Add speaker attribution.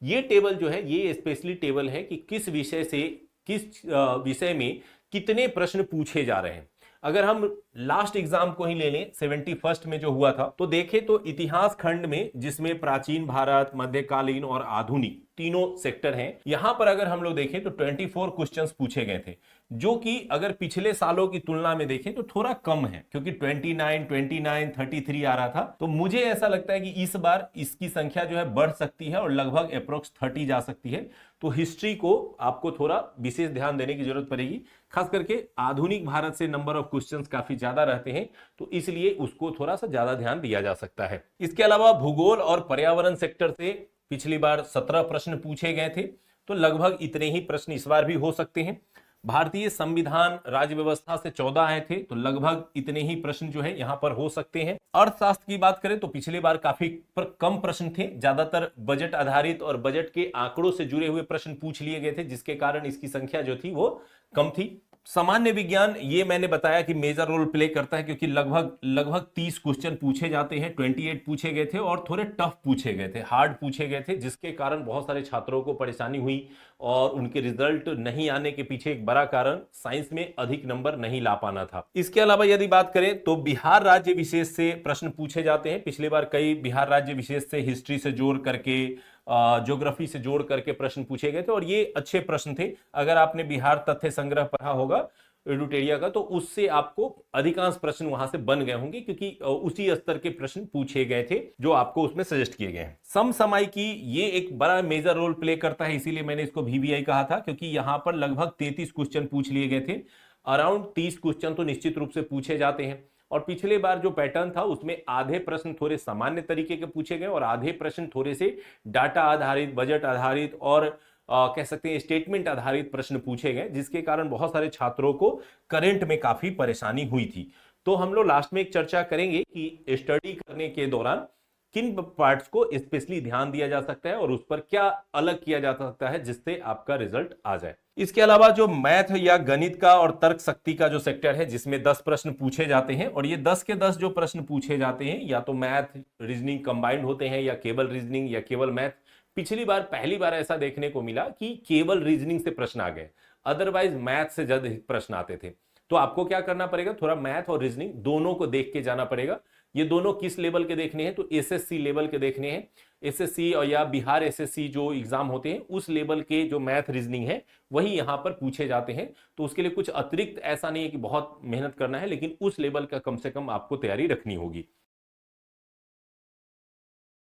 Speaker 1: ये टेबल जो है ये स्पेशली टेबल है कि किस विषय से किस विषय में कितने प्रश्न पूछे जा रहे हैं। अगर हम लास्ट एग्जाम को ही ले लें 71st में जो हुआ था, तो देखें तो इतिहास खंड में, जिसमें प्राचीन भारत, मध्यकालीन और आधुनिक तीनों सेक्टर हैं, यहां पर अगर हम लोग देखें तो 24 क्वेश्चंस पूछे गए थे, जो कि अगर पिछले सालों की तुलना में देखें तो थोड़ा कम है, क्योंकि 29, 33 आ रहा था। तो मुझे ऐसा लगता है कि इस बार इसकी संख्या जो है बढ़ सकती है और लगभग अप्रोक्स 30 जा सकती है। तो हिस्ट्री को आपको थोड़ा विशेष ध्यान देने की जरूरत पड़ेगी, खास करके आधुनिक भारत से नंबर ऑफ क्वेश्चंस काफी ज्यादा रहते हैं, तो इसलिए उसको थोड़ा सा ज्यादा ध्यान दिया जा सकता है। इसके अलावा भूगोल और पर्यावरण सेक्टर से पिछली बार 17 प्रश्न पूछे गए थे, तो लगभग इतने ही प्रश्न इस बार भी हो सकते हैं। भारतीय संविधान राज्य व्यवस्था से 14 आए थे, तो लगभग इतने ही प्रश्न जो है यहां पर हो सकते हैं। अर्थशास्त्र की बात करें तो पिछली बार काफी कम प्रश्न थे, ज्यादातर बजट आधारित और बजट के आंकड़ों से जुड़े हुए प्रश्न पूछ लिए गए थे, जिसके कारण इसकी संख्या जो थी वो कम थी। सामान्य विज्ञान, ये मैंने बताया कि मेजर रोल प्ले करता है, क्योंकि लगभग 30 क्वेश्चन पूछे जाते हैं, 28 पूछे गए थे और थोड़े टफ पूछे गए थे, हार्ड पूछे गए थे, जिसके कारण बहुत सारे छात्रों को परेशानी हुई और उनके रिजल्ट नहीं आने के पीछे एक बड़ा कारण साइंस में अधिक नंबर नहीं ला पाना था। इसके अलावा यदि बात करें तो बिहार राज्य विशेष से प्रश्न पूछे जाते हैं। पिछली बार कई बिहार राज्य विशेष से हिस्ट्री से जोड़ करके, ज्योग्राफी से जोड़ करके प्रश्न पूछे गए थे और ये अच्छे प्रश्न थे। अगर आपने बिहार तथ्य संग्रह पढ़ा होगा एडुटेरिया का, तो उससे आपको अधिकांश प्रश्न वहां से बन गए होंगे, क्योंकि उसी स्तर के प्रश्न पूछे गए थे जो आपको उसमें सजेस्ट किए गए हैं। समसामयिकी ये एक बड़ा मेजर रोल प्ले करता है, इसीलिए मैंने इसको VVI कहा था, क्योंकि यहां पर लगभग 33 क्वेश्चन पूछ लिए गए थे। अराउंड 30 क्वेश्चन तो निश्चित रूप से पूछे जाते हैं, और पिछले बार जो पैटर्न था उसमें आधे प्रश्न थोड़े सामान्य तरीके के पूछे गए और आधे प्रश्न थोड़े से डाटा आधारित, बजट आधारित और कह सकते हैं स्टेटमेंट आधारित प्रश्न पूछे गए, जिसके कारण बहुत सारे छात्रों को करंट में काफी परेशानी हुई थी। तो हम लोग लास्ट में एक चर्चा करेंगे कि स्टडी करने के दौरान किन पार्ट्स को स्पेशली ध्यान दिया जा सकता है और उस पर क्या अलग किया जा सकता है जिससे आपका रिजल्ट आ जाए। इसके अलावा जो मैथ या गणित का और तर्क शक्ति का जो सेक्टर है, जिसमें 10 प्रश्न पूछे जाते हैं, और ये 10 के 10 जो प्रश्न पूछे जाते हैं या तो मैथ रीजनिंग कंबाइंड होते हैं या केवल रीजनिंग या केवल मैथ। पिछली बार पहली बार ऐसा देखने को मिला कि केवल रीजनिंग से प्रश्न आ गए, अदरवाइज मैथ से ज्यादा प्रश्न आते थे। तो आपको क्या करना पड़ेगा, थोड़ा मैथ और रीजनिंग दोनों को देख के जाना पड़ेगा। ये दोनों किस लेवल के देखने हैं, तो SSC लेवल के देखने हैं। SSC और या बिहार SSC जो एग्जाम होते हैं उस लेवल के जो मैथ रीजनिंग है वही यहां पर पूछे जाते हैं। तो उसके लिए कुछ अतिरिक्त ऐसा नहीं है कि बहुत मेहनत करना है, लेकिन उस लेवल का कम से कम आपको तैयारी रखनी होगी।